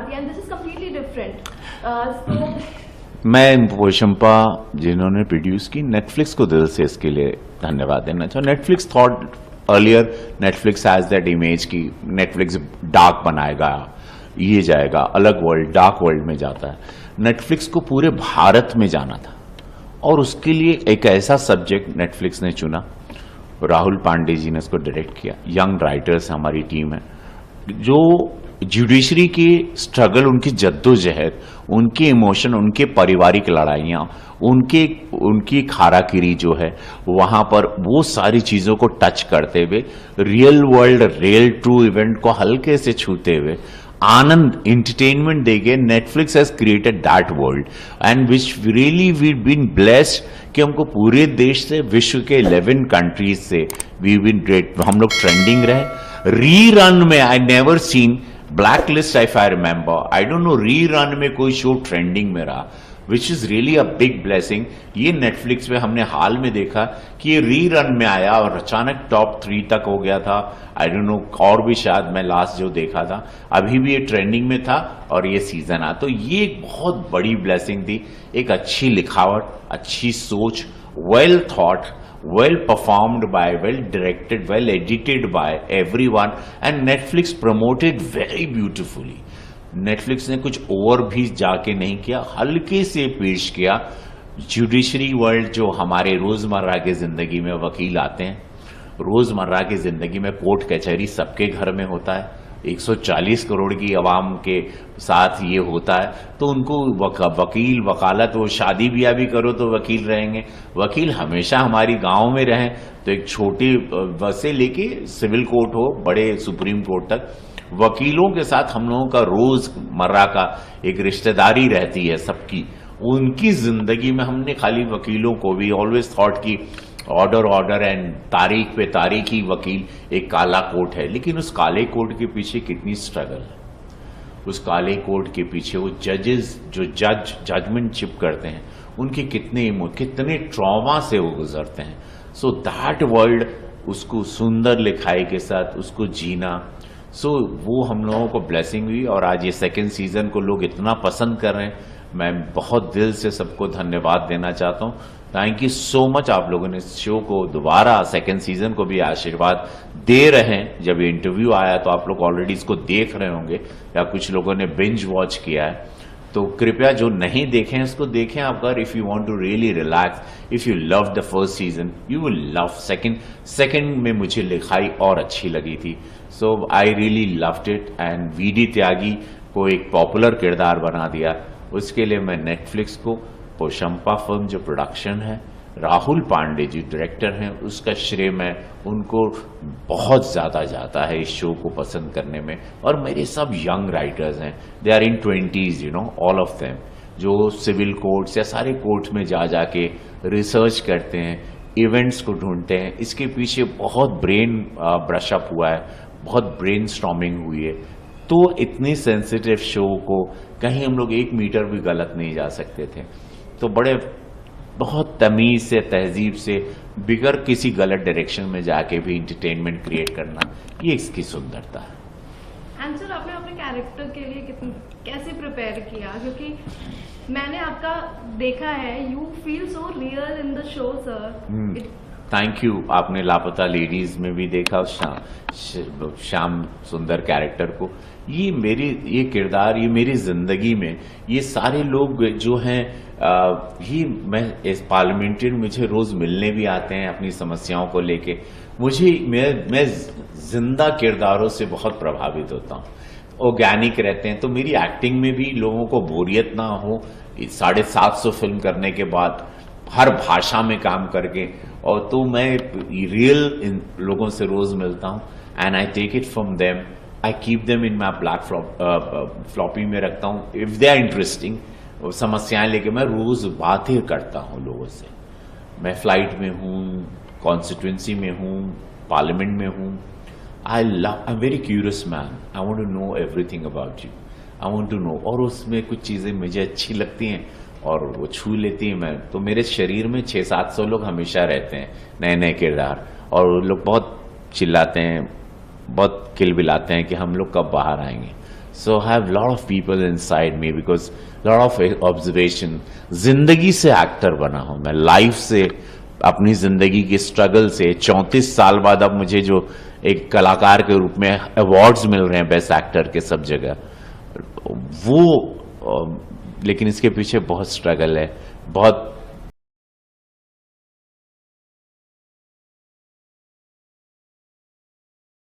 बनाती है and this is completely different. मैं पोशंपा जिन्होंने प्रोड्यूस की, नेटफ्लिक्स को दिल से इसके लिए धन्यवाद देना चाहूँ। Netflix thought earlier, Netflix has that image की नेटफ्लिक्स डार्क बनाएगा, ये जाएगा अलग वर्ल्ड, डार्क वर्ल्ड में जाता है। नेटफ्लिक्स को पूरे भारत में जाना था और उसके लिए एक ऐसा सब्जेक्ट नेटफ्लिक्स ने चुना। राहुल पांडे जी ने इसको डायरेक्ट किया। यंग राइटर्स हमारी टीम है जो जुडिशरी की स्ट्रगल, उनकी जद्दोजहद, उनके इमोशन, उनके पारिवारिक लड़ाइयाँ, उनकी खाराखीरी जो है वहां पर, वो सारी चीजों को टच करते हुए, real world, real true event को हल्के से छूते हुए आनंद, इंटरटेनमेंट देके Netflix has created that world and which really we been blessed कि हमको पूरे देश से, विश्व के 11 कंट्रीज से वी बीन ग्रेट, हम लोग ट्रेंडिंग रहे। रीरन में I never seen black list, if I remember, I don't know, rerun में कोई शो ट्रेंडिंग में रहा, which is really a big blessing. ये नेटफ्लिक्स पे हमने हाल में देखा कि ये रीरन में आया और अचानक टॉप 3 तक हो गया था। आई डोंट नो, और भी शायद मैं लास्ट जो देखा था अभी भी ये ट्रेंडिंग में था और ये सीजन आ, तो ये एक बहुत बड़ी ब्लेसिंग थी। एक अच्छी लिखावट, अच्छी सोच, well thought, well performed by, well directed, well edited by everyone, and Netflix promoted very beautifully. Netflix ने कुछ ओवर भी जाके नहीं किया, हल्के से पेश किया। जुडिशरी वर्ल्ड जो हमारे रोजमर्रा की जिंदगी में वकील आते हैं, रोजमर्रा की जिंदगी में कोर्ट कचहरी सबके घर में होता है, 140 करोड़ की आवाम के साथ ये होता है, तो उनको वकील, वकालत, वो शादी ब्याह भी करो तो वकील रहेंगे। वकील हमेशा हमारी गांव में रहें, तो एक छोटे से लेके सिविल कोर्ट हो, बड़े सुप्रीम कोर्ट तक, वकीलों के साथ हम लोगों का रोजमर्रा का एक रिश्तेदारी रहती है सबकी। उनकी जिंदगी में हमने खाली वकीलों को भी ऑलवेज थॉट की ऑर्डर एंड तारीख पे तारीख ही वकील एक काला कोट है, लेकिन उस काले कोट के पीछे कितनी स्ट्रगल है। उस काले कोट के पीछे वो जजेस जो जजमेंट चिप करते हैं, उनके कितने ट्रॉमा से वो गुजरते हैं। सो दैट वर्ल्ड, उसको सुंदर लिखाई के साथ उसको जीना, वो हम लोगों को ब्लेसिंग हुई। और आज ये सेकेंड सीजन को लोग इतना पसंद कर रहे हैं, मैं बहुत दिल से सबको धन्यवाद देना चाहता हूँ। थैंक यू सो मच, आप लोगों ने इस शो को दोबारा सेकेंड सीजन को भी आशीर्वाद दे रहे हैं। जब ये इंटरव्यू आया तो आप लोग ऑलरेडी इसको देख रहे होंगे या कुछ लोगों ने बिंज वॉच किया है, तो कृपया जो नहीं देखें इसको देखें। आप अगर if you want to really relax, if you love the first season, you will love second में मुझे लिखाई और अच्छी लगी थी। So I really loved it and VD Tyagi को एक पॉपुलर किरदार बना दिया। उसके लिए मैं नेटफ्लिक्स को, पोशंपा फिल्म जो प्रोडक्शन है, राहुल पांडे जी डायरेक्टर हैं, उसका श्रेय मैं उनको बहुत ज़्यादा जाता है इस शो को पसंद करने में। और मेरे सब यंग राइटर्स हैं, they are in 20s, you know, all of them, जो सिविल कोर्ट्स या सारे कोर्ट्स में जा जाके रिसर्च करते हैं, इवेंट्स को ढूंढते हैं। इसके पीछे बहुत ब्रेन ब्रश अप हुआ है, बहुत ब्रेन स्टॉर्मिंग हुई है। तो इतनी सेंसिटिव शो को कहीं हम लोग 1 मीटर भी गलत नहीं जा सकते थे। तो बहुत तमीज से, तहजीब से, बिगर किसी गलत डायरेक्शन में जाके भी इंटरटेनमेंट क्रिएट करना, ये इसकी सुंदरता है। एंड सर, आपने अपने कैरेक्टर के लिए कैसे प्रिपेयर किया? क्योंकि मैंने आपका देखा है, you feel so real in the show sir. Thank you. आपने लापता लेडीज में भी देखा श्याम सुंदर कैरेक्टर को। ये किरदार, ये मेरी जिंदगी में, ये सारे लोग जो हैं, ये मैं इस पार्लियामेंट्रियन मुझे रोज मिलने भी आते हैं अपनी समस्याओं को लेके। मैं जिंदा किरदारों से बहुत प्रभावित होता हूँ, ऑर्गेनिक रहते हैं। तो मेरी एक्टिंग में भी लोगों को बोरियत ना हो, 750 फिल्म करने के बाद, हर भाषा में काम करके, और तो मैं रियल इन लोगों से रोज मिलता हूँ and I take it from them, I keep them in my black floppy में रखता हूँ। इफ दे आर इंटरेस्टिंग, समस्याएं लेके मैं रोज बातें करता हूँ लोगों से। मैं फ्लाइट में हूँ, कॉन्स्टिट्यूंसी में हूँ, पार्लियामेंट में हूँ। I am very curious man, I want to know everything about you, I want to know. और उसमें कुछ चीजें मुझे अच्छी लगती हैं और वो छू लेती हैं। मैं तो, मेरे शरीर में 600-700 लोग हमेशा रहते हैं, नए नए किरदार, और वो लोग बहुत चिल्लाते हैं, बहुत किलबिलाते हैं कि हम लोग कब बाहर आएंगे। So I have a lot of people inside me because lot of observation. जिंदगी से एक्टर बना हूं मैं, लाइफ से, अपनी जिंदगी के स्ट्रगल से। 34 साल बाद अब मुझे जो एक कलाकार के रूप में अवार्ड्स मिल रहे हैं बेस्ट एक्टर के सब जगह, वो लेकिन इसके पीछे बहुत स्ट्रगल है, बहुत